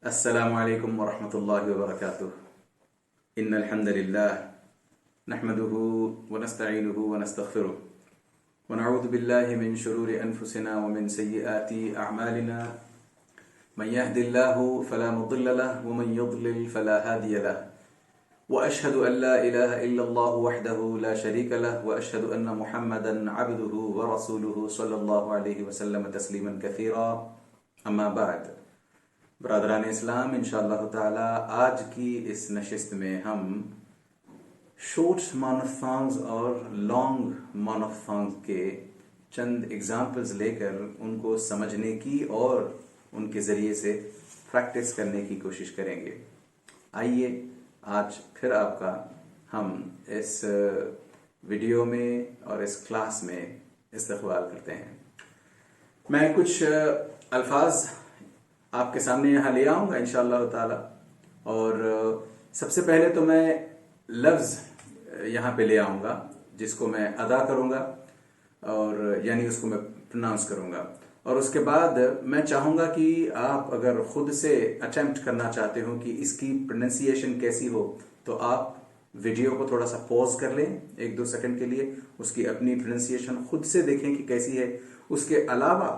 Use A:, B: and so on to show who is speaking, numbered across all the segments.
A: अस्सलामुअलैकुम वरहमतुल्लाहि वबरकातुह। इन्नल हम्दुलिल्लाह नहमदुहु व नस्तईनुहु व नस्तगफिरुह व नऊज़ु बिल्लाहि मिन शुरूरि अनफुसिना व मिन सय्यिआति अअमालिना। मन यहदिल्लाहु फला मुदिल्ल लहु व मन युद्लिल फला हादिय लहु व अशहदु अन ला इलाहा इल्लल्लाहु वहदहु ला शरीक लहु व अशहदु अन्न मुहम्मदन अब्दुहु व रसूलुहु सल्लल्लाहु अलैहि वसल्लम तस्लीमन कसीरा। अम्मा बाद। बरादरान इस्लाम, इंशाअल्लाह ताला आज की इस नशिस्त में हम शॉर्ट मोनोफॉन्ग्स और लॉन्ग मोनोफॉन्ग्स के चंद एग्जाम्पल्स लेकर उनको समझने की और उनके ज़रिए से प्रैक्टिस करने की कोशिश करेंगे। आइए आज फिर आपका हम इस वीडियो में और इस क्लास में इस्तक़बाल करते हैं। मैं कुछ अल्फाज आपके सामने यहाँ ले आऊँगा इंशाअल्लाह ताला। और सबसे पहले तो मैं लफ्ज़ यहाँ पे ले आऊँगा जिसको मैं अदा करूँगा और यानी उसको मैं प्रोनाउंस करूँगा। और उसके बाद मैं चाहूँगा कि आप अगर ख़ुद से अटेम्प्ट करना चाहते हो कि इसकी प्रोनाउंसिएशन कैसी हो तो आप वीडियो को थोड़ा सा पॉज कर लें 1-2 सेकंड के लिए, उसकी अपनी प्रोनाउंसिएशन खुद से देखें कि कैसी है। उसके अलावा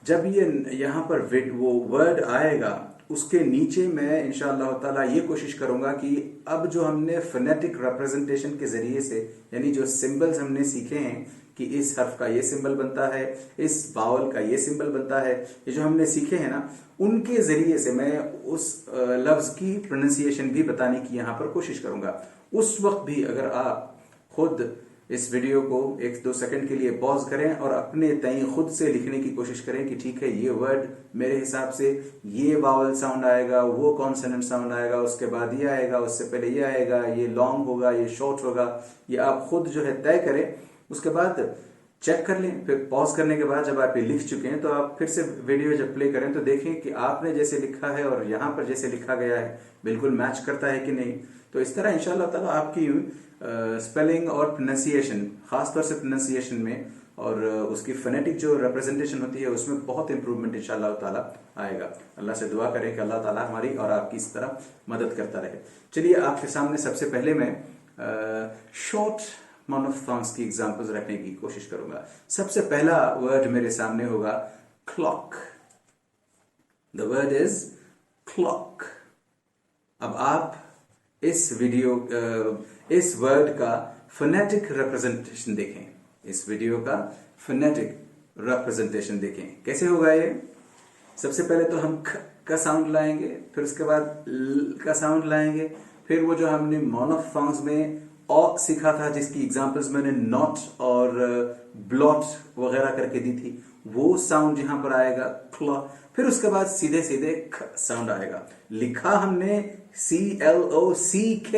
A: जब ये यहाँ पर वो वर्ड आएगा उसके नीचे मैं इंशाअल्लाह ताला ये कोशिश करूंगा कि अब जो हमने फोनेटिक रिप्रेजेंटेशन के जरिए से यानी जो सिंबल्स हमने सीखे हैं कि इस हर्फ का ये सिंबल बनता है, इस बावल का ये सिंबल बनता है, ये जो हमने सीखे हैं ना, उनके जरिए से मैं उस लफ्ज की प्रोनाउंसिएशन भी बताने की यहाँ पर कोशिश करूंगा। उस वक्त भी अगर आप खुद इस वीडियो को 1-2 सेकंड के लिए पॉज करें और अपने तय खुद से लिखने की कोशिश करें कि ठीक है, ये वर्ड मेरे हिसाब से ये वावल साउंड आएगा, वो कॉन्सोनेंट साउंड आएगा, उसके बाद ये आएगा, उससे पहले ये आएगा, ये लॉन्ग होगा, ये शॉर्ट होगा। ये आप खुद जो है तय करें, उसके बाद चेक कर लें। फिर पॉज करने के बाद जब आप ये लिख चुके हैं तो आप फिर से वीडियो जब प्ले करें तो देखें कि आपने जैसे लिखा है और यहाँ पर जैसे लिखा गया है बिल्कुल मैच करता है कि नहीं। तो इस तरह इंशाअल्लाह ताला आपकी स्पेलिंग और प्रोनाउंसिएशन, खासतौर से प्रोनाउंसिएशन में और उसकी फोनेटिक जो रिप्रेजेंटेशन होती है उसमें बहुत इंप्रूवमेंट इंशाअल्लाह ताला आएगा। अल्लाह से दुआ करें कि अल्लाह ताला हमारी और आपकी इस तरह मदद करता रहे। चलिए आपके सामने सबसे पहले मैं शॉर्ट मोनोफॉन्ग्स की एग्जांपल्स रखने की कोशिश करूंगा। सबसे पहला वर्ड मेरे सामने होगा clock. The word is clock. अब आप इस वर्ड का फोनेटिक रिप्रेजेंटेशन देखें। इस वीडियो का फोनेटिक रिप्रेजेंटेशन देखें कैसे होगा ये। सबसे पहले तो हम ख का साउंड लाएंगे, फिर उसके बाद ल का साउंड लाएंगे, फिर वो जो हमने मोनोफॉन्ग्स में ऑ सीखा था जिसकी एग्जांपल्स मैंने नॉट और ब्लॉट वगैरह करके दी थी, वो साउंड यहां पर आएगा क्लॉ। फिर उसके बाद सीधे सीधे ख साउंड आएगा। लिखा हमने CLOCK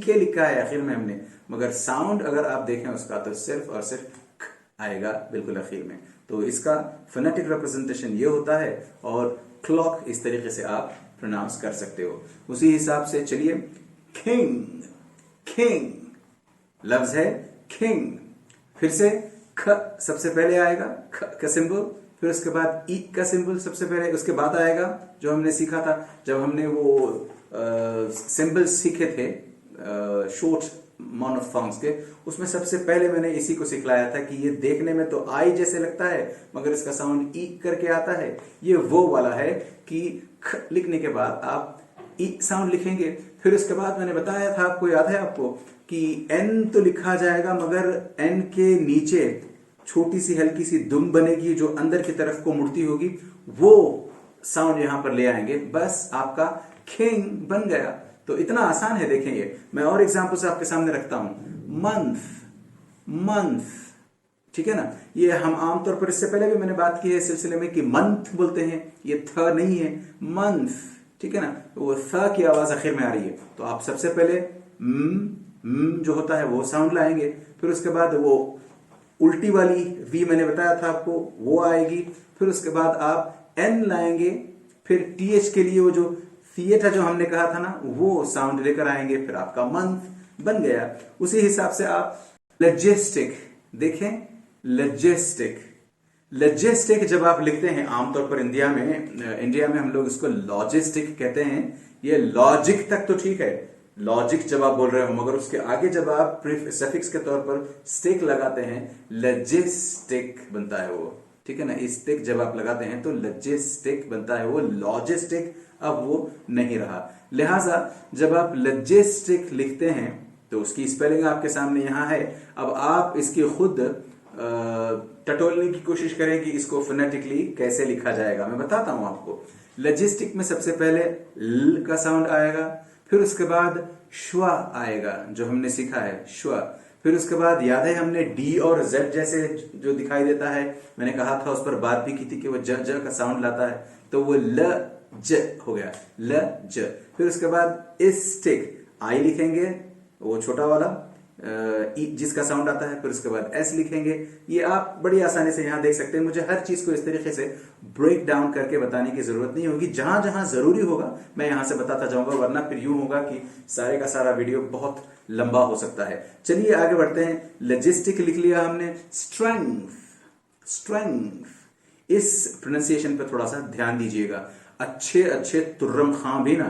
A: लिखा है आखिर में हमने, मगर साउंड अगर आप देखें उसका तो सिर्फ और सिर्फ ख आएगा बिल्कुल आखिर में। तो इसका फोनेटिक रिप्रेजेंटेशन ये होता है और क्लॉक इस तरीके से आप प्रोनाउंस कर सकते हो। उसी हिसाब से चलिए किंग। किंग लफ्ज है किंग। फिर से ख सबसे पहले आएगा, ख का सिंबल, फिर उसके बाद ई का सिंबल सबसे पहले, उसके बाद आएगा जो हमने सीखा था जब हमने वो सिंबल्स सीखे थे शॉर्ट मोनोफॉन्ग्स के, उसमें सबसे पहले मैंने इसी को सिखलाया था कि ये देखने में तो आई जैसे लगता है मगर इसका साउंड ई करके आता है। ये वो वाला है कि ख लिखने के बाद आप ई साउंड लिखेंगे। फिर उसके बाद मैंने बताया था, आपको याद है आपको, कि एन तो लिखा जाएगा मगर एन के नीचे छोटी सी हल्की सी दुम बनेगी जो अंदर की तरफ को मुड़ती होगी, वो साउंड यहां पर ले आएंगे, बस आपका किंग बन गया। तो इतना आसान है, देखेंगे। मैं और एग्जांपल्स आपके सामने रखता हूं। मंथ। मंथ, ठीक है ना, ये हम आमतौर पर इससे पहले भी मैंने बात की है इस सिलसिले में कि मंथ बोलते हैं, ये थ नहीं है, मंथ, ठीक है ना। वो थ की आवाज आखिर में आ रही है तो आप सबसे पहले जो होता है वो साउंड लाएंगे, फिर उसके बाद वो उल्टी वाली वी मैंने बताया था आपको वो आएगी, फिर उसके बाद आप एन लाएंगे, फिर टीएच के लिए वो जो थिएटर जो हमने कहा था ना वो साउंड लेकर आएंगे, फिर आपका मंथ बन गया। उसी हिसाब से आप लजेस्टिक देखें। लजेस्टिक लॉजिस्टिक जब आप लिखते हैं आमतौर पर इंडिया में हम लोग इसको लॉजिस्टिक कहते हैं। ये लॉजिक तक तो ठीक है, लॉजिक जब आप बोल रहे हो, मगर उसके आगे जब आप सफिक्स के तौर पर स्टिक लगाते हैं लॉजिस्टिक बनता है वो, ठीक है ना। स्टिक जब आप लगाते हैं तो लॉजिस्टिक बनता है वो, लॉजिस्टिक अब वो नहीं रहा। लिहाजा जब आप लॉजिस्टिक लिखते हैं तो उसकी स्पेलिंग आपके सामने यहां है। अब आप इसकी खुद टटोलने की कोशिश करें कि इसको फोनेटिकली कैसे लिखा जाएगा। मैं बताता हूं आपको। लॉजिस्टिक में सबसे पहले ल का साउंड आएगा, फिर उसके बाद श्वा आएगा जो हमने सीखा है, श्वा। फिर उसके बाद याद है हमने डी और जेड जैसे जो दिखाई देता है, मैंने कहा था उस पर बात भी की थी कि वो ज ज का साउंड लाता है, तो वो ल ज हो गया, ल ज। फिर उसके बाद स्टिक आई लिखेंगे, वो छोटा वाला जिसका साउंड आता है, फिर उसके बाद एस लिखेंगे। ये आप बड़ी आसानी से यहां देख सकते हैं। मुझे हर चीज को इस तरीके से ब्रेक डाउन करके बताने की जरूरत नहीं होगी। जहां जहां जरूरी होगा मैं यहां से बताता जाऊंगा, वरना फिर यूं होगा कि सारे का सारा वीडियो बहुत लंबा हो सकता है। चलिए आगे बढ़ते हैं। लॉजिस्टिक लिख लिया हमने। स्ट्रेंथ, स्ट्रेंथ, इस प्रोनाउंसिएशन पे थोड़ा सा ध्यान दीजिएगा। अच्छे अच्छे तुर्रम खां भी ना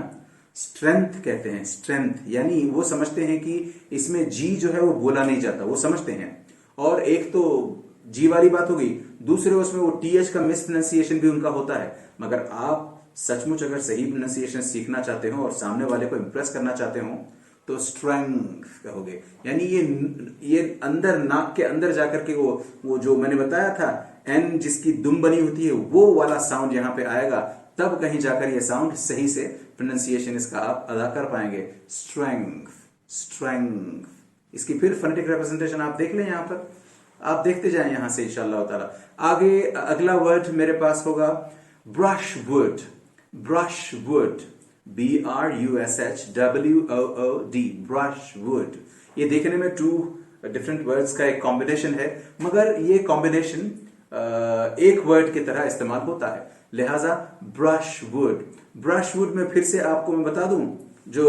A: स्ट्रेंथ कहते हैं, स्ट्रेंथ, यानी वो समझते हैं कि इसमें जी जो है वो बोला नहीं जाता, वो समझते हैं। और एक तो जी वाली बात हो गई, दूसरे उसमें वो टीएच का मिस प्रोनाउंसिएशन भी उनका होता है। मगर आप सचमुच अगर सही प्रोनाउंसिएशन सीखना चाहते हो और सामने वाले को इंप्रेस करना चाहते हो तो स्ट्रेंथ कहोगे, यानी ये अंदर नाक के अंदर जाकर के वो जो मैंने बताया था एन जिसकी दुम बनी होती है वो वाला साउंड यहां पे आएगा, तब कहीं जाकर ये साउंड सही से प्रोनाउंसिएशन इसका आप अदा कर पाएंगे। Strength, strength. इसकी फिर फोनेटिक रिप्रेजेंटेशन आप देख लें, यहां पर आप देखते जाएं यहां से इंशाअल्लाह ताला। आगे अगला वर्ड मेरे पास होगा ब्रशवुड, ब्रशवुड, BRUSHWOOD, ब्रशवुड। ये देखने में टू डिफरेंट वर्ड्स का एक कॉम्बिनेशन है, मगर ये कॉम्बिनेशन एक वर्ड की तरह इस्तेमाल होता है। लिहाजा ब्रशवुड, ब्रशवुड में फिर से आपको मैं बता दूं, जो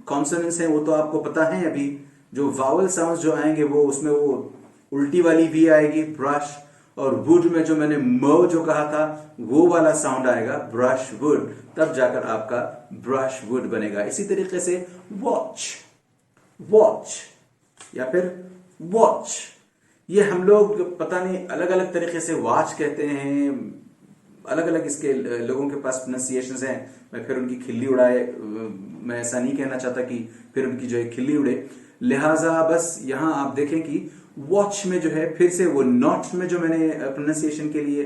A: कॉन्सोनेंट्स हैं वो तो आपको पता है। अभी जो वावल साउंड्स जो आएंगे वो उसमें वो उल्टी वाली भी आएगी ब्रश, और वुड में जो मैंने म जो कहा था वो वाला साउंड आएगा ब्रशवुड, तब जाकर आपका ब्रशवुड बनेगा। इसी तरीके से वॉच, वॉच या फिर वॉच, ये हम लोग पता नहीं अलग अलग तरीके से वॉच कहते हैं, अलग अलग इसके लोगों के पास प्रोनाउंसिएशंस हैं। मैं फिर उनकी खिल्ली उड़ाए, मैं ऐसा नहीं कहना चाहता कि फिर उनकी जो है खिल्ली उड़े। लिहाजा बस यहां आप देखें कि वॉच में जो है फिर से वो नॉट में जो मैंने प्रोनाउंसिएशन के लिए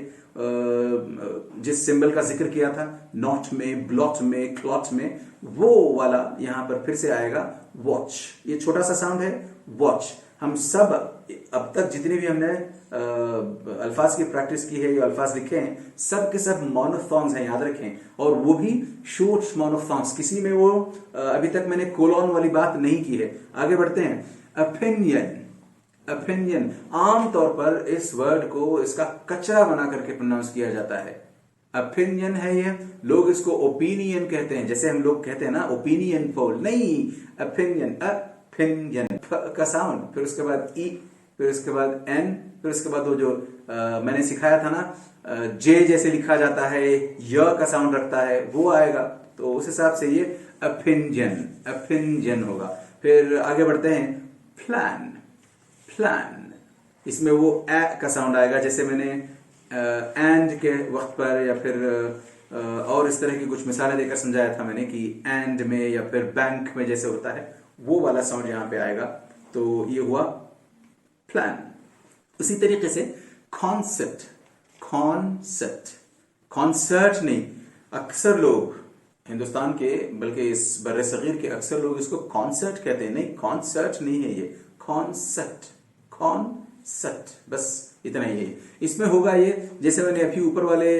A: जिस सिंबल का जिक्र किया था, नॉट में, ब्लॉट में, क्लॉट में, वो वाला यहां पर फिर से आएगा वॉच। ये छोटा सा साउंड है वॉच। हम सब अब तक जितने भी हमने अल्फाज की प्रैक्टिस की है, ये अल्फाज लिखे हैं, सब के सब मोनोफॉन्ग्स हैं, याद रखें। और वो भी शॉर्ट मोनोफॉन्ग्स, किसी में वो अभी तक मैंने कोलॉन वाली बात नहीं की है। आगे बढ़ते हैं। ओपिनियन, ओपिनियन, आमतौर पर इस वर्ड को इसका कचरा बना करके प्रोनाउंस किया जाता है। ओपिनियन है ये, लोग इसको ओपिनियन कहते हैं, जैसे हम लोग कहते हैं ना ओपिनियन पोल, नहीं, ओपिनियन, ओपिनियन का साउंड, फिर उसके बाद ई, फिर उसके बाद एन, फिर उसके बाद वो जो मैंने सिखाया था ना जे जैसे लिखा जाता है, य का साउंड रखता है, वो आएगा। तो उस हिसाब से ये ओपिनियन, ओपिनियन होगा। फिर आगे बढ़ते हैं। प्लान, प्लान, इसमें वो ए का साउंड आएगा, जैसे मैंने एंड के वक्त पर या फिर और इस तरह की कुछ मिसालें देकर समझाया था मैंने कि एंड में या फिर बैंक में जैसे होता है, वो वाला साउंड यहां पे आएगा। तो ये हुआ प्लान। उसी तरीके से कॉन्सेप्ट, कॉन्सेप्ट, कॉन्सर्ट नहीं, अक्सर लोग हिंदुस्तान के बल्कि इस बर्रे सगीर के अक्सर लोग इसको कॉन्सर्ट कहते हैं। नहीं, कॉन्सर्ट नहीं है ये, कॉन्सेप्ट, कॉन्सेप्ट, बस इतना ही है। इसमें होगा ये, जैसे मैंने अभी ऊपर वाले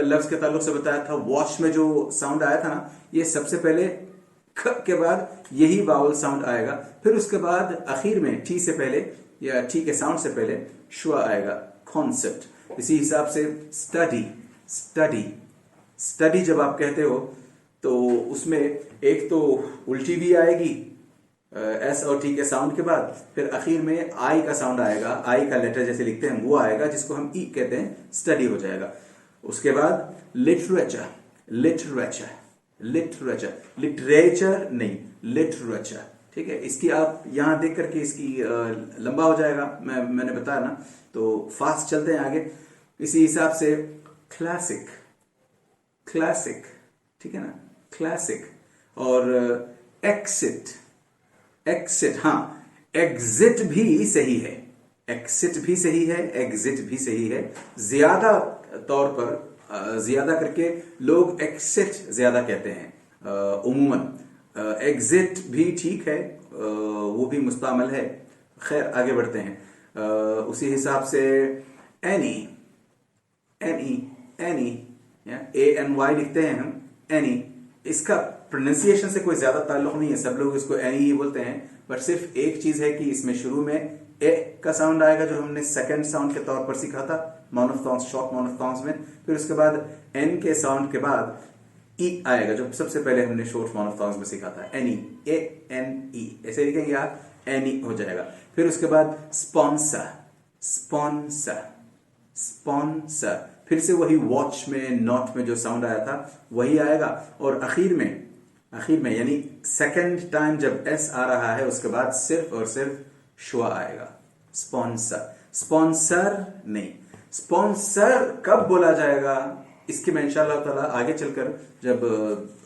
A: लफ्ज के ताल्लुक से बताया था, वॉच में जो साउंड आया था ना, ये सबसे पहले ख के बाद यही वावल साउंड आएगा, फिर उसके बाद आखिर में टी से पहले या टी के साउंड से पहले शुआ आएगा, कॉन्सेप्ट। इसी हिसाब से स्टडी, स्टडी, स्टडी जब आप कहते हो तो उसमें एक तो उल्टी भी आएगी एस और टी के साउंड के बाद फिर आखिर में आई का साउंड आएगा, आई का लेटर जैसे लिखते हैं वो आएगा, जिसको हम ई कहते हैं, स्टडी हो जाएगा। उसके बाद लिटरेचर, लिटरेचर, लिटरेचर, लिटरेचर नहीं, लिटरेचर, ठीक है। इसकी आप यहां देख करके इसकी लंबा हो जाएगा, मैंने बताया ना, तो फास्ट चलते हैं आगे। इसी हिसाब से क्लासिक, क्लासिक, ठीक है ना, क्लासिक। और एक्सिट, एक्सिट, हाँ, एग्जिट भी सही है, एक्सिट भी सही है, एग्जिट भी सही है। ज्यादा तौर पर ज्यादा करके लोग एक्सिट ज्यादा कहते हैं उमूमन। एग्जिट भी ठीक है, वो भी मुस्तामल है। खैर आगे बढ़ते हैं। उसी हिसाब से एनी, एनी, एनी, ANY लिखते हैं हम, एनी। इसका प्रोनाउंसिएशन से कोई ज्यादा ताल्लुक नहीं है, सब लोग इसको एनी ही बोलते हैं, बट सिर्फ एक चीज है कि इसमें शुरू में ए का साउंड आएगा, जो हमने सेकंड साउंड के तौर पर सीखा था मोनोफ्थॉन्ग्स, शॉर्ट मोनोफ्थॉन्ग्स में। फिर उसके बाद एन के साउंड के बाद ई आएगा, जो सबसे पहले हमने शॉर्ट मोनोफ्थॉन्ग्स में सीखा था, एनी, ANE, ऐसे लिखेंगे आप, एनी हो जाएगा। फिर उसके बाद स्पॉन्सर, स्पॉन्सर, स्पॉन्सर, फिर से वही वॉच में, नॉट में जो साउंड आया था वही आएगा। और आखिर में, आखिर में यानी सेकंड टाइम जब एस आ रहा है उसके बाद सिर्फ और सिर्फ शुआ आएगा, स्पॉन्सर। स्पॉन्सर नहीं, स्पॉन्सर कब बोला जाएगा इसकी मैं इंशाअल्लाह ताला आगे चलकर जब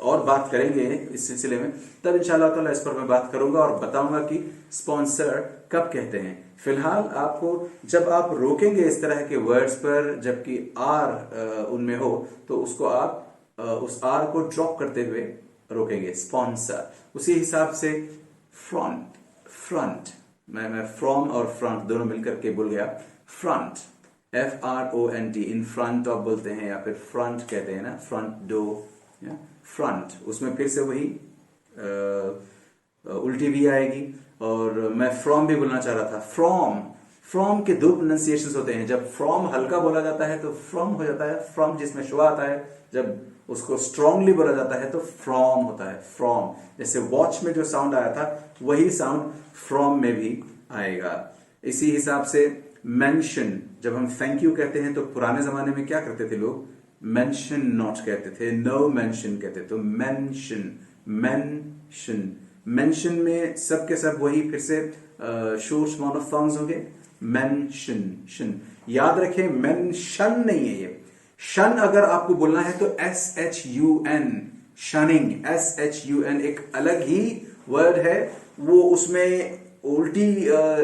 A: और बात करेंगे इस सिलसिले में, तब इंशाअल्लाह ताला इस पर मैं बात करूंगा और बताऊंगा कि स्पॉन्सर कब कहते हैं। फिलहाल आपको जब आप रोकेंगे इस तरह के वर्ड्स पर जबकि आर उनमें हो, तो उसको आप उस आर को ड्रॉप करते हुए रोकेंगे, स्पॉन्सर। उसी हिसाब से फ्रंट, फ्रंट, मैं फ्रॉम और फ्रंट दोनों मिलकर के बोल गया, front, FRONT, in front of बोलते हैं या फिर फ्रंट कहते हैं ना, फ्रंट डो, फ्रंट। उसमें फिर से वही उल्टी भी आएगी। और मैं फ्रॉम भी बोलना चाह रहा था, फ्रॉम, फ्रॉम के दो प्रोनाउंसिएशंस होते हैं। जब फ्रॉम हल्का बोला जाता है तो फ्रॉम हो जाता है, फ्रॉम जिसमें शुआ आता है। जब उसको स्ट्रांगली बोला जाता है तो फ्रॉम होता है, फ्रॉम। जैसे वॉच में जो साउंड आया था वही साउंड फ्रॉम में भी आएगा। इसी हिसाब से मेंशन, जब हम थैंक यू कहते हैं तो पुराने जमाने में क्या करते थे लोग, मेंशन नॉट कहते थे, नो मेंशन कहते, तो मेंशन, मेंशन, मेंशन में सब के सब वही फिर से शोर्ट मोनोफॉन्ग्स होंगे, मेंशन, शन। याद रखें मेंशन नहीं है ये, शन अगर आपको बोलना है तो SHUN, शनिंग, SHUN एक अलग ही वर्ड है, वो उसमें उल्टी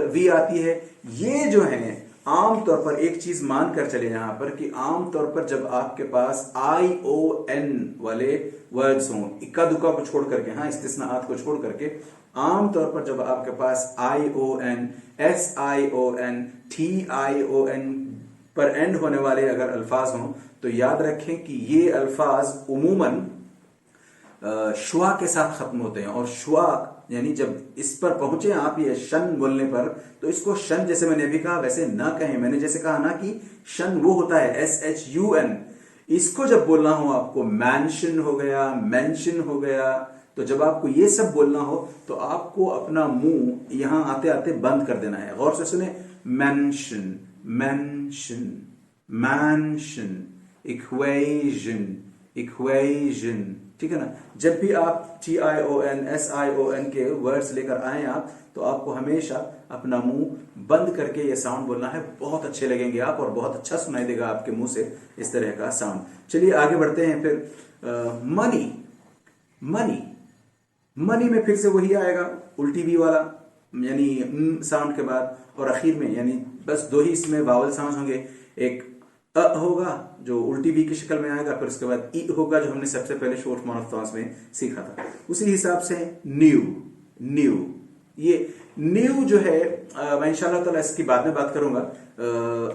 A: वी आती है। ये जो है आमतौर पर एक चीज मानकर चले यहां पर कि आमतौर पर जब आपके पास ION वाले वर्ड्स हों, इक्का दुक्का को छोड़ करके, हाँ इस्तिस्नाआत को छोड़ करके, आमतौर पर जब आपके पास ION, SION, TION पर एंड होने वाले अगर अल्फाज हों तो याद रखें कि ये अल्फाज उमूमन शुआ के साथ खत्म होते हैं। और शुआ यानी जब इस पर पहुंचे आप ये शन बोलने पर, तो इसको शन जैसे मैंने अभी कहा वैसे ना कहें। मैंने जैसे कहा ना कि शन वो होता है SHUN, इसको जब बोलना हो आपको मैंशन हो गया, मेंशन हो गया, तो जब आपको ये सब बोलना हो तो आपको अपना मुंह यहां आते आते बंद कर देना है। गौर से सुने, mention, mention, mention, equation, equation, ठीक है ना। जब भी आप TION, SION के वर्ड्स लेकर आए आप, तो आपको हमेशा अपना मुंह बंद करके ये साउंड बोलना है। बहुत अच्छे लगेंगे आप और बहुत अच्छा सुनाई देगा आपके मुंह से इस तरह का साउंड। चलिए आगे बढ़ते हैं। फिर मनी, मनी, मनी में फिर से वही आएगा उल्टी वी वाला, यानी साउंड के बाद, और आखिर में यानी बस दो ही इसमें वावल साउंड होंगे। एक होगा जो उल्टी वी की शक्ल में आएगा, फिर उसके बाद ई होगा जो हमने सबसे पहले शॉर्ट मोनोफ्थॉन्ग्स में सीखा था। उसी हिसाब से न्यू, न्यू, ये न्यू जो है मैं इंशाल्लाह ताला इसकी बाद में बात करूंगा।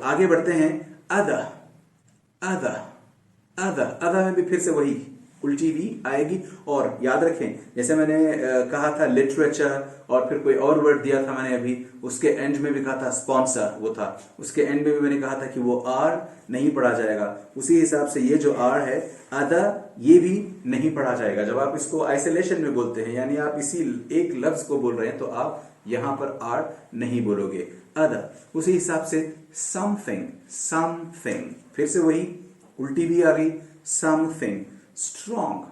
A: आगे बढ़ते हैं। अदा, अदा, अदा, अदा में भी फिर से वही उल्टी वी आएगी। और याद रखें, जैसे मैंने कहा था लिटरेचर, और फिर कोई और वर्ड दिया था मैंने अभी, उसके एंड में भी कहा था स्पॉन्सर, वो था उसके एंड में भी मैंने कहा था कि वो आर नहीं पढ़ा जाएगा। उसी हिसाब से ये जो आर है अदर, ये भी नहीं पढ़ा जाएगा। जब आप इसको आइसोलेशन में बोलते हैं, यानी आप इसी एक लफ्ज को बोल रहे हैं, तो आप यहां पर आर नहीं बोलोगे, अदर। उसी हिसाब से समथिंग, समथिंग, फिर से वही उल्टी भी आ गई, समथिंग। स्ट्रॉन्ग,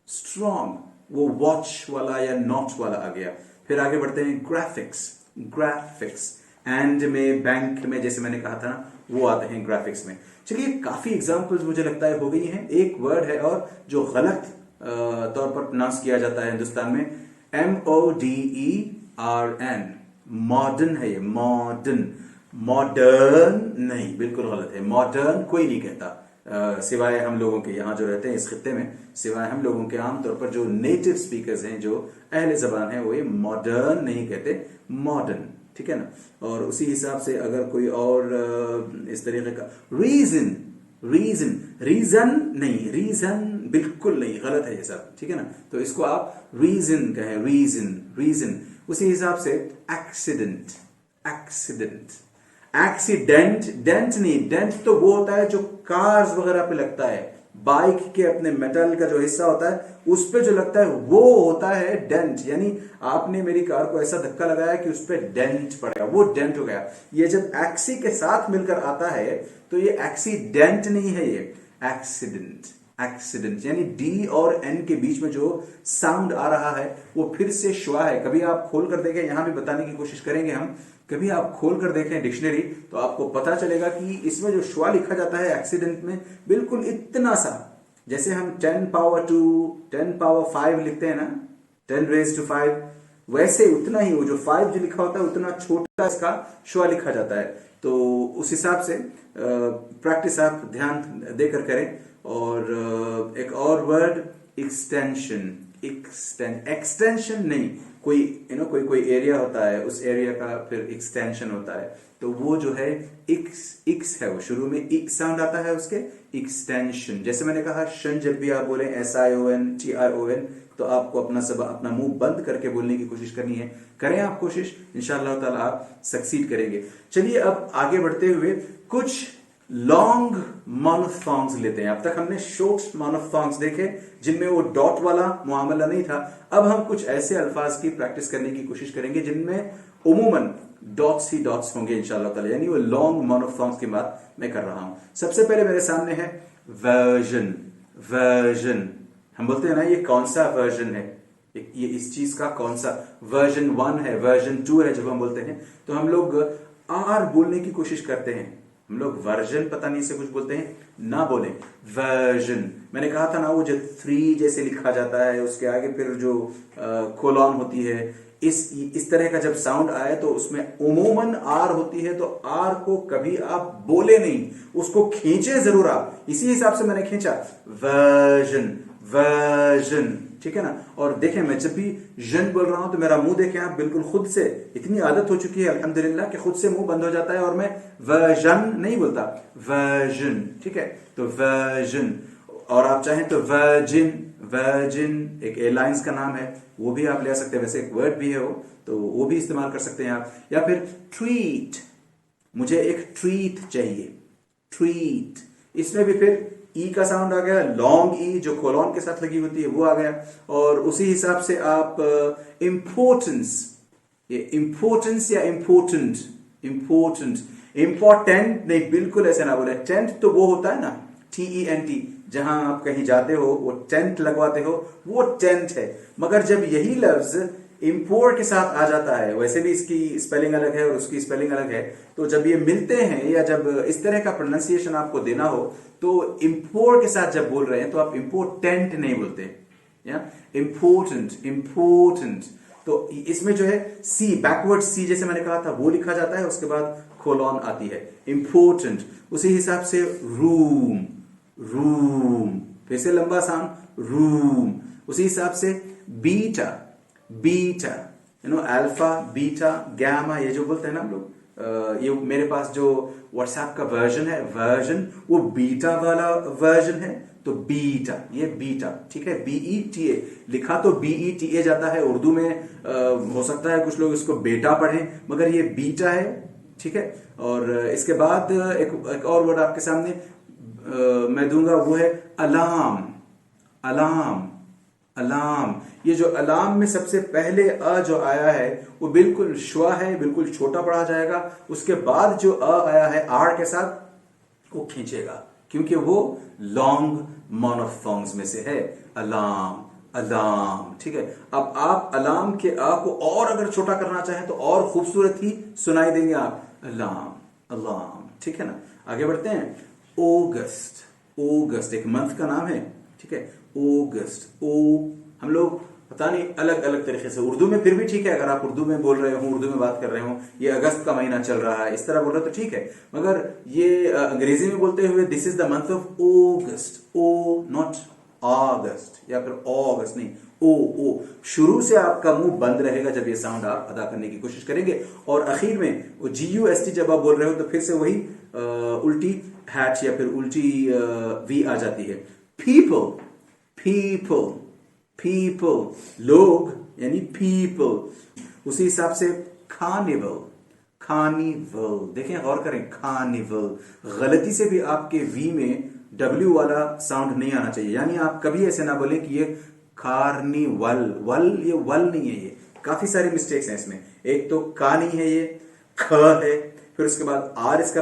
A: स्ट्रॉन्ग, वो वॉच वाला या नॉट वाला आ गया। फिर आगे बढ़ते हैं, ग्राफिक्स, ग्राफिक्स, एंड में, बैंक में, जैसे मैंने कहा था ना, वो आते हैं ग्राफिक्स में। चलिए, काफी एग्जांपल्स मुझे लगता है हो गई हैं। एक वर्ड है और जो गलत तौर पर प्रोनाउंस किया जाता है हिंदुस्तान में, MODERN, मॉडर्न है ये, मॉडर्न। मॉडर्न नहीं, बिल्कुल गलत है। मॉडर्न कोई नहीं कहता, सिवाय हम लोगों के, यहाँ जो रहते हैं इस खित्ते में, सिवाय हम लोगों के, आमतौर पर जो नेटिव स्पीकर्स हैं, जो अहले जबान है, वो ये मॉडर्न नहीं कहते, मॉडर्न, ठीक है ना। और उसी हिसाब से अगर कोई और इस तरीके का, रीजन, रीजन, रीजन नहीं, रीजन बिल्कुल नहीं, गलत है ये सब, ठीक है ना। तो इसको आप रीजन कहें, रीजन, रीजन। उसी हिसाब से एक्सीडेंट, एक्सीडेंट, एक्सीडेंट, डेंट नहीं, डेंट तो वो होता है जो कार्स वगैरह पे लगता है, बाइक के अपने मेटल का जो हिस्सा होता है उस पे जो लगता है वो होता है डेंट। यानी आपने मेरी कार को ऐसा धक्का लगाया कि उस पे डेंट पड़ेगा, वो डेंट हो गया। ये जब एक्सी के साथ मिलकर आता है तो ये एक्सीडेंट नहीं है, ये एक्सीडेंट, एक्सीडेंट। यानी डी और एन के बीच में जो साउंड आ रहा है वो फिर से श्वा है। कभी आप खोल कर देखें, यहां भी बताने की कोशिश करेंगे हम, कभी आप खोल कर देखें डिक्शनरी तो आपको पता चलेगा कि इसमें जो श्वा लिखा जाता है एक्सीडेंट में, बिल्कुल इतना सा, जैसे हम 10 पावर 2, 10 पावर 5 लिखते हैं ना, 10 रेज टू 5, वैसे उतना ही वो जो 5 जो लिखा होता है उतना छोटा इसका श्वा लिखा जाता है। तो उस हिसाब से प्रैक्टिस आप ध्यान देकर करें। और एक और वर्ड, एक्सटेंशन, एक्सटेंशन नहीं, कोई कोई एरिया होता है, उस एरिया का फिर एक्सटेंशन होता है, तो वो जो है इक्स है, वो शुरू में इक्स साउंड आता है उसके, एक्सटेंशन। जैसे मैंने कहा, शन जब भी आप बोले SION TRON, तो आपको अपना मुंह बंद करके बोलने की कोशिश करनी है। करें आप कोशिश, इंशाअल्लाह ताला आप सक्सीड करेंगे। चलिए अब आगे बढ़ते हुए कुछ लॉन्ग मोनोफॉन्ग्स लेते हैं। अब तक हमने शॉर्ट मोनोफॉन्ग्स देखे जिनमें वो डॉट वाला मुआमला नहीं था। अब हम कुछ ऐसे अल्फाज की प्रैक्टिस करने की कोशिश करेंगे जिनमें उमूमन डॉट्स ही डॉट्स होंगे इंशाअल्लाह ताला, यानी वो लॉन्ग मोनोफॉन्ग्स की बात मैं कर रहा हूं। सबसे पहले मेरे सामने है वर्जन, वर्जन। हम बोलते हैं ना, ये कौन सा वर्जन है, ये इस चीज का कौन सा वर्जन 1 है, वर्जन 2 है। जब हम बोलते हैं तो हम लोग आर बोलने की कोशिश करते हैं, हम लोग वर्जन पता नहीं से कुछ बोलते हैं, ना बोले वर्जन। मैंने कहा था ना, वो जो 3 जैसे लिखा जाता है, उसके आगे फिर जो कोलॉन होती है, इस तरह का जब साउंड आए तो उसमें उमूमन आर होती है। तो आर को कभी आप बोले नहीं, उसको खींचे जरूर आप। इसी हिसाब से मैंने खींचा, वर्जन, वर्जन, ठीक है ना। और देखें, मैं जब भी जन बोल रहा हूं तो मेरा मुंह देखें आप, बिल्कुल खुद से इतनी आदत हो चुकी है अल्हम्दुलिल्लाह कि खुद से मुंह बंद हो जाता है और मैं वर्जन नहीं बोलता, वर्जन, ठीक है। तो वर्जन। और आप चाहें तो वर्जिन, वर्जिन एक एयरलाइंस का नाम है, वो भी आप ले सकते हैं, वैसे एक वर्ड भी है वो, तो वो भी इस्तेमाल कर सकते हैं आप। या फिर ट्रीट, मुझे एक ट्रीट चाहिए, ट्रीट, इसमें भी फिर ई का साउंड आ गया, लॉन्ग ई जो कोलॉन के साथ लगी होती है वो आ गया। और उसी हिसाब से आप इंपोर्टेंस, ये इंपोर्टेंस या इंपोर्टेंट, इंपोर्टेंट, इंपॉर्टेंट नहीं, बिल्कुल ऐसे ना बोले। टेंट तो वो होता है ना, TENT, जहां आप कहीं जाते हो वो टेंट लगवाते हो, वो टेंट है। मगर जब यही लफ्ज इंपोर्ट के साथ आ जाता है, वैसे भी इसकी स्पेलिंग अलग है और उसकी स्पेलिंग अलग है, तो जब ये मिलते हैं या जब इस तरह का प्रोनाउंसिएशन आपको देना हो तो इंपोर्ट के साथ जब बोल रहे हैं तो आप इंपोर्टेंट नहीं बोलते, या इंपोर्टेंट, इंपोर्टेंट। तो इसमें जो है सी, बैकवर्ड सी जैसे मैंने कहा था वो लिखा जाता है, उसके बाद कोलॉन आती है, इंपोर्टेंट। उसी हिसाब से रूम, रूम, फिर से लंबा साउंड, रूम। उसी हिसाब से beta, beta, alpha, beta, gamma, ये जो बोलते हैं ना हम लोग, ये मेरे पास जो व्हाट्सएप का वर्जन है, वर्जन वो बीटा वाला वर्जन है, तो बीटा, ये बीटा, ठीक है, BETA लिखा तो BETA जाता है। उर्दू में हो सकता है कुछ लोग इसको बेटा पढ़ें, मगर ये बीटा है, ठीक है। और इसके बाद एक और वर्ड आपके सामने मैं दूंगा, वो है अलार्म। अलार्म, अलार्म, ये जो अलार्म में सबसे पहले अ जो आया है वो बिल्कुल श्वा है, बिल्कुल छोटा पढ़ा जाएगा। उसके बाद जो अ आया है आर के साथ, वो खींचेगा, क्योंकि वो लॉन्ग मोनोफोन्स में से है। अलार्म, अलार्म, ठीक है। अब आप अलार्म के अ को और अगर छोटा करना चाहें तो और खूबसूरत ही सुनाई देंगे आप, अलार्म, अलार्म, ठीक है ना। आगे बढ़ते हैं। अगस्त, अगस्त एक मंथ का नाम है, ठीक है। अगस्त, ओ हम लोग पता नहीं अलग अलग तरीके से, उर्दू में फिर भी ठीक है, अगर आप उर्दू में बोल रहे हो, उर्दू में बात कर रहे हो, ये अगस्त का महीना चल रहा है, इस तरह बोल रहे हो तो ठीक है। मगर ये अंग्रेजी में बोलते हुए this is the month of August, oh not August या फिर अगस्त, नहीं, ओ। शुरू से आपका मुंह बंद रहेगा जब ये साउंड आप अदा करने की कोशिश करेंगे, और आखिर में वो GUST जब आप बोल रहे हो तो फिर से वही उल्टी हैच या फिर उल्टी वी आ जाती है। पीपल, पीपल, पीपल, लोग यानी पीपल। उसी हिसाब से कार्निवल, कार्निवल, देखें गौर करें, कार्निवल। गलती से भी आपके वी में W वाला साउंड नहीं आना चाहिए, यानी आप कभी ऐसे ना बोलें कि ये कार्निवल, वल, ये वल नहीं है, ये काफी सारे मिस्टेक्स हैं इसमें। एक तो का नहीं है, ये ख है, फिर उसके बाद आर इसका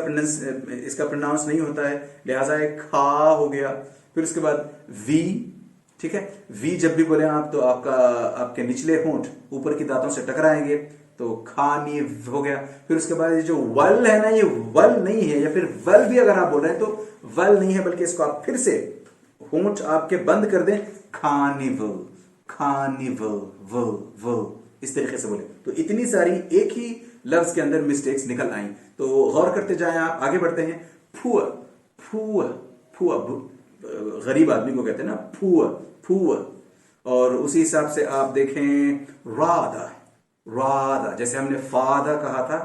A: प्रोनाउंस नहीं होता है, लिहाजा एक खा हो गया। फिर उसके बाद वी, ठीक है, वी जब भी बोले आप तो आपके निचले होंठ ऊपर की दांतों से टकराएंगे, तो खानी हो गया। फिर उसके बाद ये जो वल है ना, ये वल नहीं है, या फिर वल भी अगर आप बोल रहे हैं तो वल नहीं है, बल्कि इसको आप फिर से होंठ आपके बंद कर दें, खानिवल, खानिवल, वल, वल, इस तरीके से बोले। तो इतनी सारी एक ही लफ्ज के अंदर मिस्टेक्स निकल आई, तो गौर करते जाएं आप। आगे बढ़ते हैं। फुआ, फुआ, फुआ, गरीब आदमी को कहते हैं ना, फुआ, फुआ। और उसी हिसाब से आप देखें राधा, राधा, जैसे हमने फादा कहा था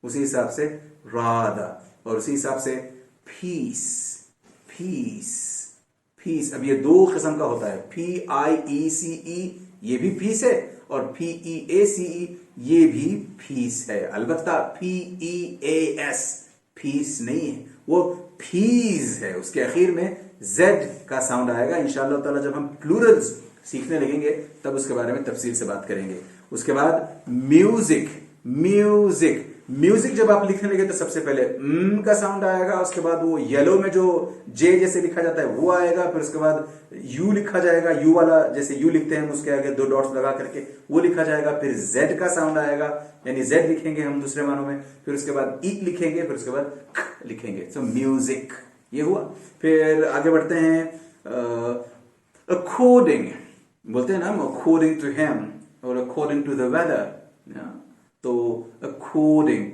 A: उसी हिसाब से राधा, और उसी हिसाब से पीस, पीस, पीस। अब ये दो किस्म का होता है, PIECE ये भी पीस है, और PEACE ये भी पीस है। अलबत्ता PEAS पीस नहीं है, वो फीज है, उसके आखिर में Z का साउंड आएगा। इंशाअल्लाह ताला जब हम प्लूरल्स सीखने लगेंगे तब उसके बारे में तफसील से बात करेंगे। उसके बाद म्यूजिक, म्यूजिक, म्यूजिक जब आप लिखने लगे तो सबसे पहले का साउंड आएगा, उसके बाद वो येलो में जो J जैसे लिखा जाता है वो आएगा, फिर उसके बाद U लिखा जाएगा, U वाला जैसे U लिखते हैं उसके आगे दो डॉट्स लगा करके वो लिखा जाएगा, फिर Z का साउंड आएगा, यानी Z लिखेंगे हम दूसरे मानों में, फिर उसके बाद E लिखेंगे, फिर उसके बाद ख लिखेंगे। सो म्यूजिक ये हुआ। फिर आगे बढ़ते हैं। अकॉर्डिंग बोलते हैं ना, अकॉर्डिंग टू हिम और अकॉर्डिंग टू द वेदर, तो अकॉर्डिंग,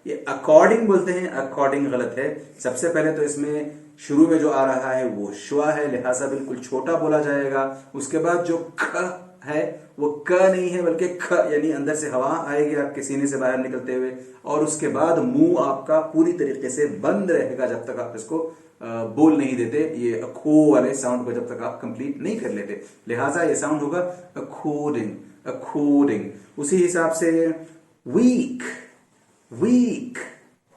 A: ये अकॉर्डिंग बोलते हैं, अकॉर्डिंग गलत है। सबसे पहले तो इसमें शुरू में जो आ रहा है वो श्वा है, लिहाजा बिल्कुल छोटा बोला जाएगा। उसके बाद जो ख है वो क नहीं है बल्कि ख, यानी अंदर से हवा आएगी आपके सीने से बाहर निकलते हुए, और उसके बाद मुंह आपका पूरी तरीके से बंद रहेगा जब तक आप इसको बोल नहीं देते, ये अखो वाले साउंड को जब तक आप कंप्लीट नहीं कर लेते। लिहाजा ये साउंड होगा अकॉर्डिंग, अकॉर्डिंग। उसी हिसाब से वीक, वीक,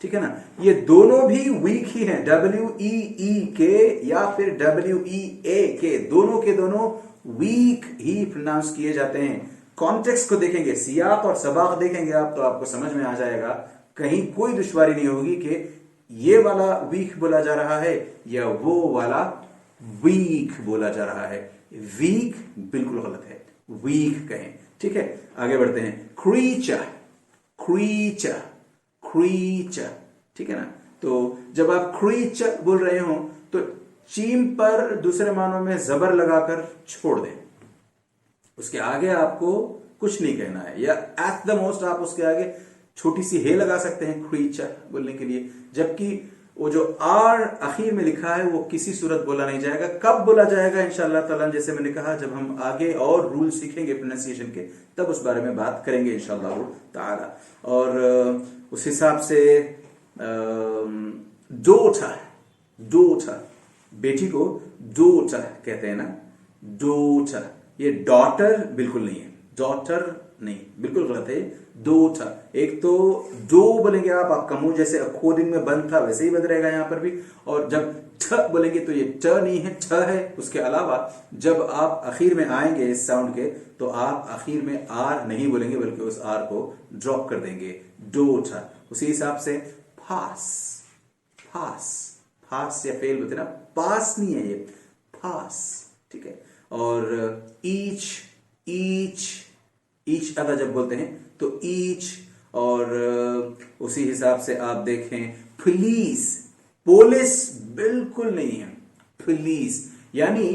A: ठीक है ना, ये दोनों भी वीक ही हैं, WEEK या फिर WEAK, दोनों के दोनों वीक ही प्रोनाउंस किए जाते हैं। कॉन्टेक्स्ट को देखेंगे, सियाक और सबाक देखेंगे आप तो आपको समझ में आ जाएगा, कहीं कोई दुश्वारी नहीं होगी कि ये वाला वीक बोला जा रहा है या वो वाला वीक बोला जा रहा है। वीक बिल्कुल गलत है, वीक कहें, ठीक है। आगे बढ़ते हैं। क्रीचर, क्रीचर, क्रीचर, ठीक है ना। तो जब आप क्रीचर बोल रहे हो तो चीम पर दूसरे मानों में जबर लगाकर छोड़ दें, उसके आगे आपको कुछ नहीं कहना है, या एट द मोस्ट आप उसके आगे छोटी सी हे लगा सकते हैं क्रीचर बोलने के लिए, जबकि वो जो आर आखिर में लिखा है वो किसी सूरत बोला नहीं जाएगा। कब बोला जाएगा इंशाअल्लाह ताला, जैसे मैंने कहा, जब हम आगे और रूल सीखेंगे प्रोनाउंसिएशन के तब उस बारे में बात करेंगे इंशाअल्लाह ताला। और उस हिसाब से डॉटर, डॉटर, बेटी को डॉटर कहते हैं ना, डॉटर। ये डॉटर बिल्कुल नहीं है, डॉटर नहीं, बिल्कुल गलत है, डॉटर। एक तो दो बोलेंगे आप, आपका मुंह जैसे अकॉर्डिंग में बंद था वैसे ही बंद रहेगा यहां पर भी। और जब ठ बोलेंगे तो ये ट नहीं है, छ है। उसके अलावा जब आप आखिर में आएंगे इस साउंड के, तो आप आखिर में आर नहीं बोलेंगे बल्कि उस आर को ड्रॉप कर देंगे, डॉटर। उसी हिसाब से पास, पास, पास या फेल बोलते ना, पास नहीं है ये, पास, ठीक है। और ईच, ईच, ईच अदर जब बोलते हैं तो ईच। और उसी हिसाब से आप देखें पुलिस, पुलिस बिल्कुल नहीं है, पुलिस। यानी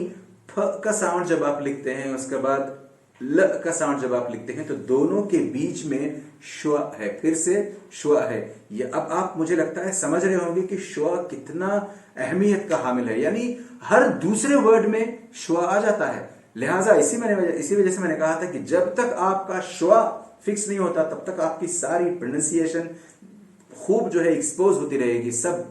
A: फ का साउंड जब आप लिखते हैं, उसके बाद ल का साउंड जब आप लिखते हैं, तो दोनों के बीच में श्व है, फिर से श्व है। ये अब आप मुझे लगता है समझ रहे होंगे कि श्व कितना अहमियत का हामिल है। यानी हर दूसरे वर्ड में श्व आ जाता है। लिहाजा इसी वजह से मैंने कहा था कि जब तक आपका श्व फिक्स नहीं होता तब तक आपकी सारी प्रोनाउंसिएशन खूब जो है एक्सपोज होती रहेगी। सब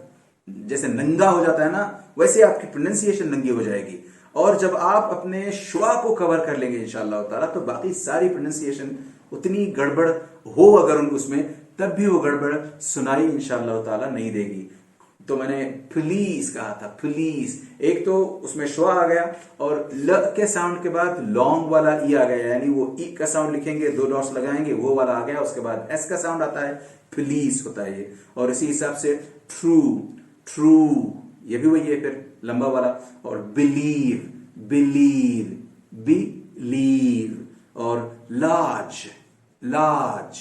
A: जैसे नंगा हो जाता है ना, वैसे आपकी प्रोनाउंसिएशन नंगी हो जाएगी। और जब आप अपने श्व को कवर कर लेंगे इंशाअल्लाह ताला, तो बाकी सारी प्रोनाउंसिएशन उतनी गड़बड़ हो अगर उसमें, तब भी वो गड़बड़ सुनाई इंशाअल्लाह ताला नहीं देगी। तो मैंने पुलिस कहा था, पुलिस। एक तो उसमें श्व आ गया और ल के साउंड के बाद लॉन्ग वाला ई आ गया, यानी वो ई का साउंड लिखेंगे, दो डॉट्स लगाएंगे, वो वाला आ गया। उसके बाद एस का साउंड आता है, पुलिस होता है ये। और इसी हिसाब से ट्रू, ट्रू, ये भी वही है फिर लंबा वाला। और बिलीव, बिलीव, बिलीव। और लार्ज, लार्ज,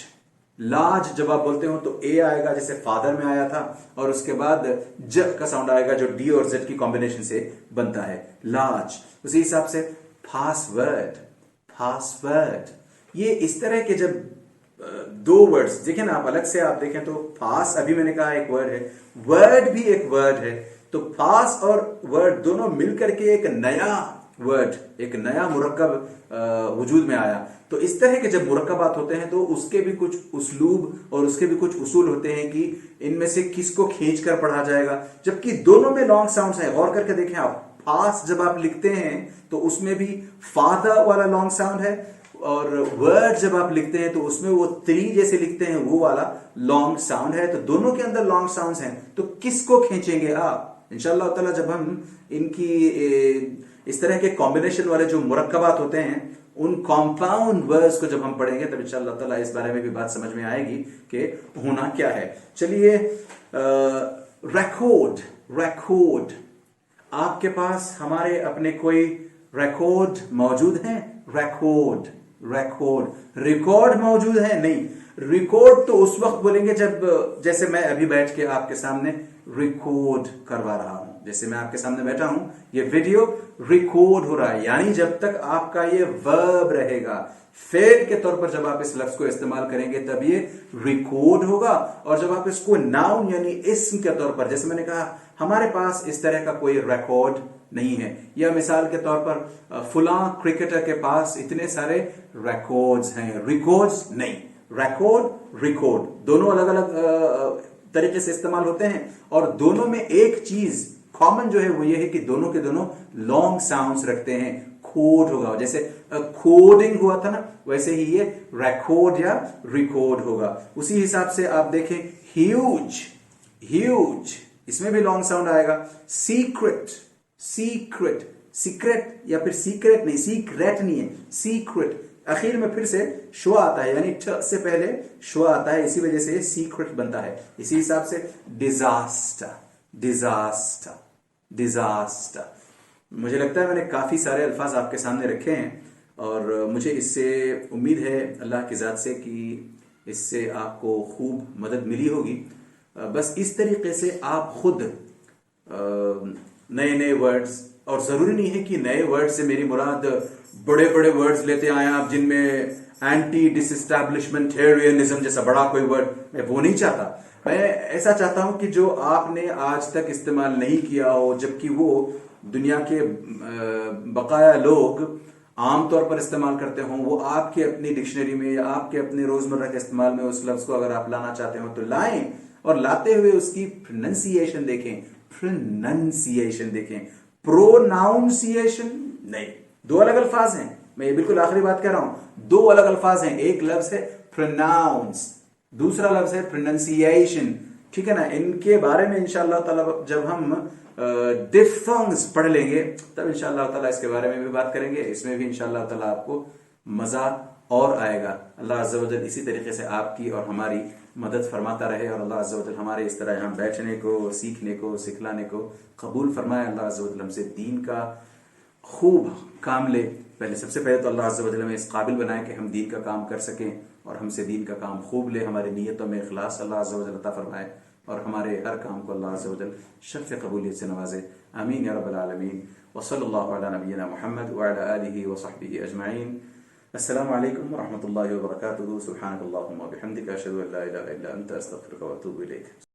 A: लार्ज जब आप बोलते हो तो ए आएगा जैसे फादर में आया था, और उसके बाद ज का साउंड आएगा जो डी और जेड की कॉम्बिनेशन से बनता है, लार्ज। उसी हिसाब से पासवर्ड, पासवर्ड। ये इस तरह के जब दो वर्ड्स देखें ना आप, अलग से आप देखें तो पास, अभी मैंने कहा एक वर्ड है, वर्ड भी एक वर्ड है। तो पास और वर्ड दोनों मिलकर के एक नया वर्ड, एक नया मुरक्कब वजूद में आया। तो इस तरह के जब मुरक्कबात होते हैं तो उसके भी कुछ उसलूब और उसके भी कुछ उसूल होते हैं कि इनमें से किसको खींच कर पढ़ा जाएगा। जबकि दोनों में लॉन्ग साउंड्स हैं, गौर करके देखें आप। पास जब आप लिखते हैं तो उसमें भी फादर वाला लॉन्ग साउंड है, और वर्ड जब आप लिखते हैं तो उसमें वो त्री जैसे लिखते हैं वो वाला लॉन्ग साउंड है। तो दोनों के अंदर लॉन्ग साउंड्स हैं, तो किसको खींचेंगे आप? इंशाअल्लाह ताला जब हम इनकी इस तरह के कॉम्बिनेशन वाले जो मुरक्कबात होते हैं, उन कॉम्पाउंड वर्ड्स को जब हम पढ़ेंगे तब इंशाअल्लाह ताला इस बारे में भी बात समझ में आएगी कि होना क्या है। चलिए, रिकॉर्ड, रिकॉर्ड। आपके पास हमारे अपने कोई रिकॉर्ड मौजूद हैं? Record, record. रिकॉर्ड मौजूद है? नहीं। रिकॉर्ड तो उस वक्त बोलेंगे जब, जैसे मैं अभी बैठ के आपके सामने रिकॉर्ड करवा रहा हूं, जैसे मैं आपके सामने बैठा हूं, ये वीडियो रिकॉर्ड हो रहा है। यानी जब तक आपका ये वर्ब रहेगा, फेल के तौर पर जब आप इस लफ्ज को इस्तेमाल करेंगे तब ये रिकॉर्ड होगा। और जब आप इसको नाउन यानी इस्म के तौर पर, जैसे मैंने कहा हमारे पास इस तरह का कोई रिकॉर्ड नहीं है, या मिसाल के तौर पर फुला क्रिकेटर के पास इतने सारे रिकॉर्ड्स हैं, रिकॉर्ड्स नहीं। रिकॉर्ड, रिकॉर्ड दोनों अलग अलग तरीके से इस्तेमाल होते हैं, और दोनों में एक चीज कॉमन जो है वो ये है कि दोनों के दोनों लॉन्ग साउंड्स रखते हैं। कोड होगा, जैसे कोडिंग हुआ था ना, वैसे ही ये रिकॉर्ड या रिकॉर्ड होगा। उसी हिसाब से आप देखें ह्यूज, ह्यूज, इसमें भी लॉन्ग साउंड आएगा। सीक्रेट, सीक्रेट, सीक्रेट या फिर सीक्रेट नहीं, सीक्रेट नहीं है, सीक्रेट। आखिर में फिर से श्व आता है, यानी ठ से पहले श्व आता है, इसी वजह से सीक्रेट बनता है। इसी हिसाब से डिजास्टर, डिजास्टर, डिजास्टर। मुझे लगता है मैंने काफी सारे अल्फाज आपके सामने रखे हैं, और मुझे इससे उम्मीद है अल्लाह की जात से कि इससे आपको खूब मदद मिली होगी। बस इस तरीके से आप खुद नए नए वर्ड्स, और जरूरी नहीं है कि नए वर्ड से मेरी मुराद बड़े बड़े वर्ड्स लेते आए आप जिनमें एंटी डिसएस्टैब्लिशमेंटेरियनिज्म जैसा बड़ा कोई वर्ड, मैं वो नहीं चाहता। मैं ऐसा चाहता हूं कि जो आपने आज तक इस्तेमाल नहीं किया हो, जबकि वो दुनिया के बकाया लोग आमतौर पर इस्तेमाल करते हो वो आपकी अपनी डिक्शनरी में या आपके अपने रोजमर्रा के इस्तेमाल में उस लफ्ज को अगर आप लाना चाहते हो तो लाएं, और लाते हुए उसकी प्रोनाउंसिएशन देखें, प्रोनाउंसिएशन देखें, प्रोनाउंसिएशन नहीं। दो अलग अल्फाज हैं, मैं ये बिल्कुल आखिरी बात कह रहा हूं, दो अलग अल्फाज हैं। एक लफ्ज है प्रोनाउंस, दूसरा लफ्ज है प्रोनाउंसिएशन, ठीक है ना। इनके बारे में इंशाअल्लाह ताला जब हम डिफ्थोंग्स पढ़ लेंगे तब इंशाअल्लाह ताला इसके बारे में भी बात करेंगे। इसमें भी इंशाअल्लाह ताला आपको मजा और आएगा। अल्लाह अज़्ज़ा वजल इसी तरीके से आपकी और हमारी मदद फरमाता रहे, और अल्लाह अज़्ज़ा वजल हमारे इस तरह यहाँ बैठने को, सीखने को, सिखलाने को कबूल फरमाए। अल्लाह अज़्ज़ा वजल हमसे दीन का खूब काम ले। पहले सबसे पहले तो अल्लाह अज़्ज़ा वजल हमें इस काबिल बनाए कि हम दीन का काम कर सकें, और हमसे दीन का काम खूब ले। हमारी नीयतों में इखलास अल्लाह अज़्ज़ा वजल अता फरमाए, और हमारे हर काम को अल्लाह अज़्ज़ा वजल शर्फ़ कबूलियत से नवाजे। आमीन या रब्बल आलमीन। व सल्लल्लाहु अला नबिय्यिना मुहम्मद व अला आलिहि व सहबिहि अजमईन। अस्सलामु अलैकुम व रहमतुल्लाहि व बरकातुहू। सुब्हानकल्लाहुम्मा व बिहम्दिका अशहदु अन ला इलाहा इल्ला अंता अस्तगफिरुका व अतूबु इलैक।